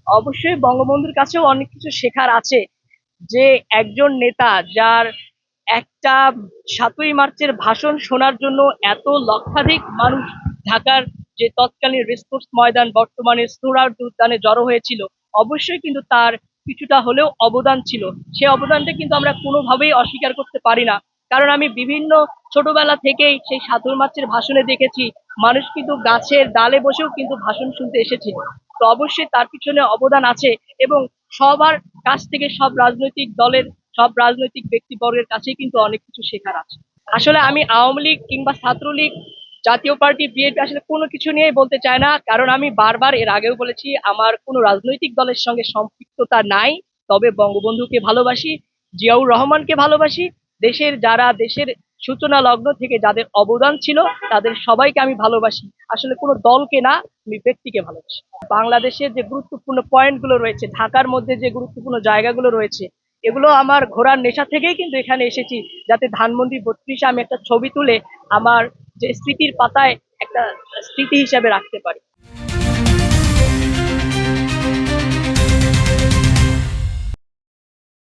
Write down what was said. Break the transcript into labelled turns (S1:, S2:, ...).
S1: অবশ্যই বঙ্গবন্ধুর কাছেও অনেক কিছু শেখার আছে। যে একজন নেতা যার একটা ৭ই মার্চের ভাষণ শোনার জন্য এত লক্ষাধিক মানুষ ঢাকার যে তৎকালীন রেসকোর্স ময়দান বর্তমানে সোহরাওয়ার্দী উদ্যানে জড়ো হয়েছিল, অবশ্যই কিন্তু তার কিছুটা হলেও অবদান ছিল। সে অবদানটা কিন্তু আমরা কোনোভাবেই অস্বীকার করতে পারি না। কারণ আমি বিভিন্ন ছোটবেলা থেকেই সেই ৭ই মার্চের ভাষণে দেখেছি মানুষ কিন্তু গাছের ডালে বসেও কিন্তু ভাষণ শুনতে এসেছিল। তো অবশ্যই তার পিছনে অবদান আছে। এবং সবার কাছ থেকে সব রাজনৈতিক দলের সব রাজনৈতিক ব্যক্তিবর্গের কাছেই কিন্তু অনেক কিছু শেখার আছে। আসলে আমি আওয়ামী লীগ কিংবা ছাত্রলীগ, জাতীয় পার্টি, বিএনপি আসলে কোনো কিছু নিয়েই বলতে চাই না। কারণ আমি বারবার এর আগেও বলেছি আমার কোনো রাজনৈতিক দলের সঙ্গে সম্পৃক্ততা নাই। তবে বঙ্গবন্ধুকে ভালোবাসি, জিয়াউর রহমানকে ভালোবাসি। দেশের সূচনা লগ্ন থেকে যাদের অবদান ছিল তাদের সবাইকে আমি ভালোবাসি। আসলে কোনো দলকে না, আমি ব্যক্তিকে ভালোবাসি। বাংলাদেশের যে গুরুত্বপূর্ণ পয়েন্ট গুলো রয়েছে, ঢাকার মধ্যে যে গুরুত্বপূর্ণ জায়গাগুলো রয়েছে, এগুলো আমার ঘোরার নেশা থেকেই কিন্তু এখানে এসেছি, যাতে ধানমন্ডি ৩২-এ আমি একটা ছবি তুলে আমার যে স্মৃতির পাতায় একটা স্মৃতি হিসাবে রাখতে পারি।